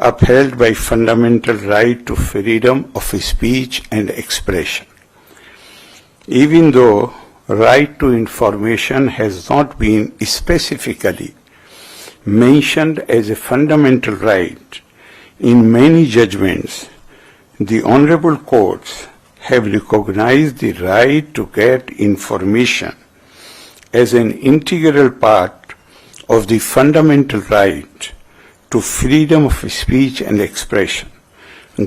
upheld by fundamental right to freedom of speech and expression. Even though right to information has not been specifically mentioned as a fundamental right, in many judgments, the honorable courts have recognized the right to get information as an integral part of the fundamental right to freedom of speech and expression,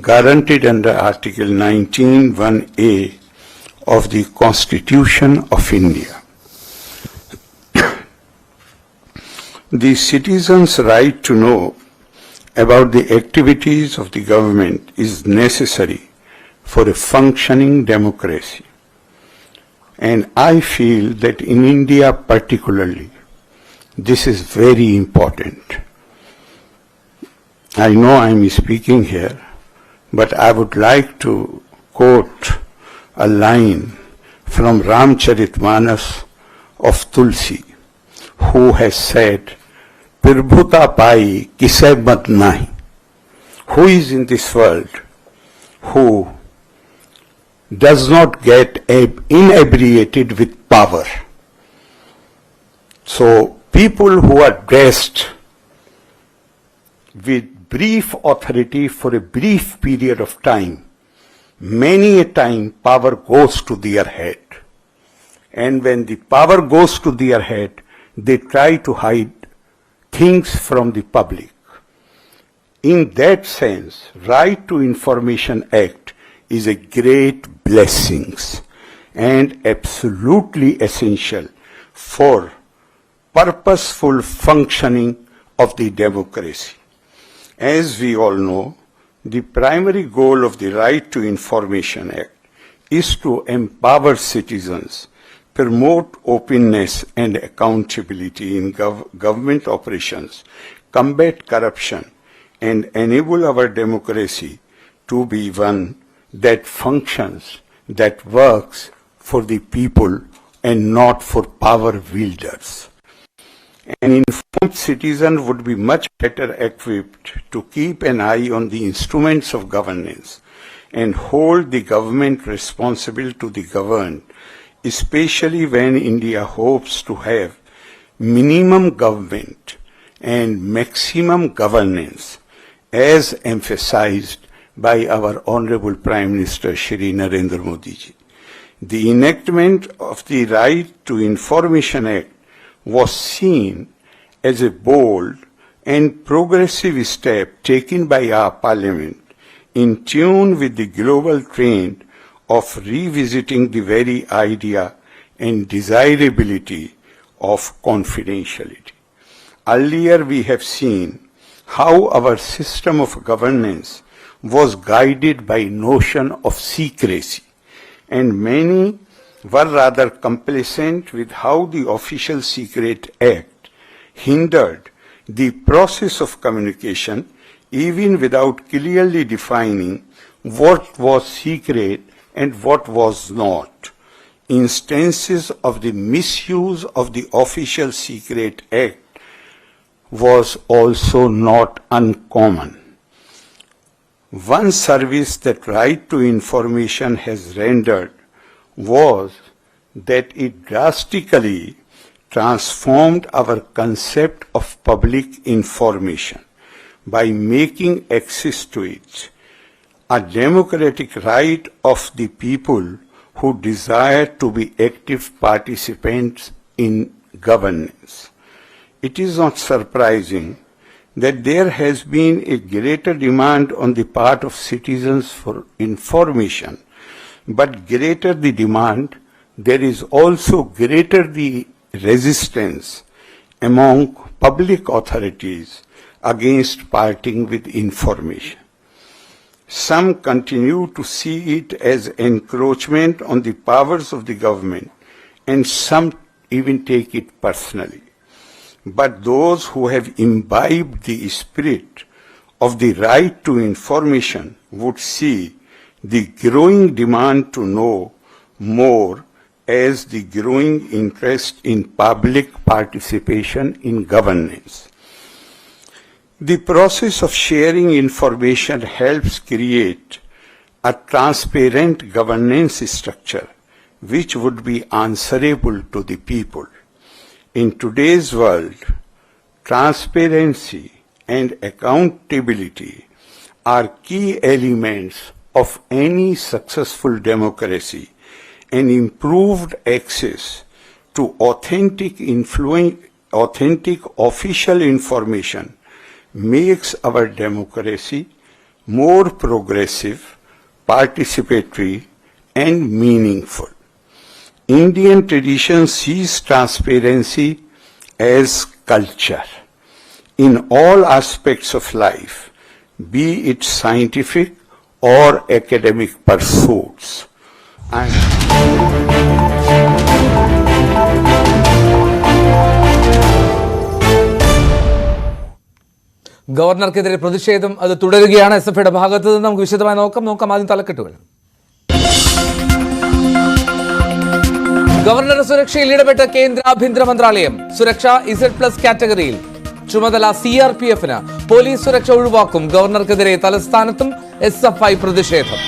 guaranteed under Article 19(1)(a) of the Constitution of India. The citizens' right to know about the activities of the government is necessary for a functioning democracy. And I feel that in India particularly, this is very important. I know I am speaking here, but I would like to quote a line from Ramcharitmanas of Tulsi, who has said, "Pirbhuta pai kisai mat nahi." Who is in this world who does not get inebriated with power? So people who are dressed with brief authority for a brief period of time, many a time power goes to their head. And when the power goes to their head, they try to hide things from the public. In that sense, Right to Information Act is a great blessing and absolutely essential for purposeful functioning of the democracy. As we all know, the primary goal of the Right to Information Act is to empower citizens, promote openness and accountability in government operations, combat corruption, and enable our democracy to be one that functions, that works for the people and not for power wielders. An informed citizen would be much better equipped to keep an eye on the instruments of governance and hold the government responsible to the governed, especially when India hopes to have minimum government and maximum governance, as emphasized by our Honorable Prime Minister Shri Narendra Modi ji. The enactment of the Right to Information Act was seen as a bold and progressive step taken by our Parliament in tune with the global trend of revisiting the very idea and desirability of confidentiality. Earlier we have seen how our system of governance was guided by notion of secrecy, and many were rather complacent with how the Official Secret Act hindered the process of communication even without clearly defining what was secret and what was not. Instances of the misuse of the Official Secret Act was also not uncommon. One service that Right to Information has rendered was that it drastically transformed our concept of public information by making access to it a democratic right of the people who desire to be active participants in governance. It is not surprising that there has been a greater demand on the part of citizens for information, but greater the demand, there is also greater the resistance among public authorities against parting with information. Some continue to see it as encroachment on the powers of the government, and some even take it personally. But those who have imbibed the spirit of the right to information would see the growing demand to know more as the growing interest in public participation in governance. The process of sharing information helps create a transparent governance structure which would be answerable to the people. In today's world, transparency and accountability are key elements of any successful democracy, and improved access to authentic official information makes our democracy more progressive, participatory, and meaningful. Indian tradition sees transparency as culture in all aspects of life, be it scientific or academic pursuits. ഗവർണർക്കെതിരെ പ്രതിഷേധം അത് തുടരുകയാണ്. SFIയുടെ ഭാഗത്ത് നിന്ന് നമുക്ക് വിശദമായി നോക്കാം. ആദ്യം തലക്കെട്ടുകൾ. ഗവർണറുടെ സുരക്ഷയിൽ ഇടപെട്ട കേന്ദ്ര ആഭ്യന്തര മന്ത്രാലയം. സുരക്ഷ Z+ കാറ്റഗറിയിൽ. ചുമതല CRPFന്. പോലീസ് സുരക്ഷ ഒഴിവാക്കും. ഗവർണർക്കെതിരെ തലസ്ഥാനത്തും SFI പ്രതിഷേധം.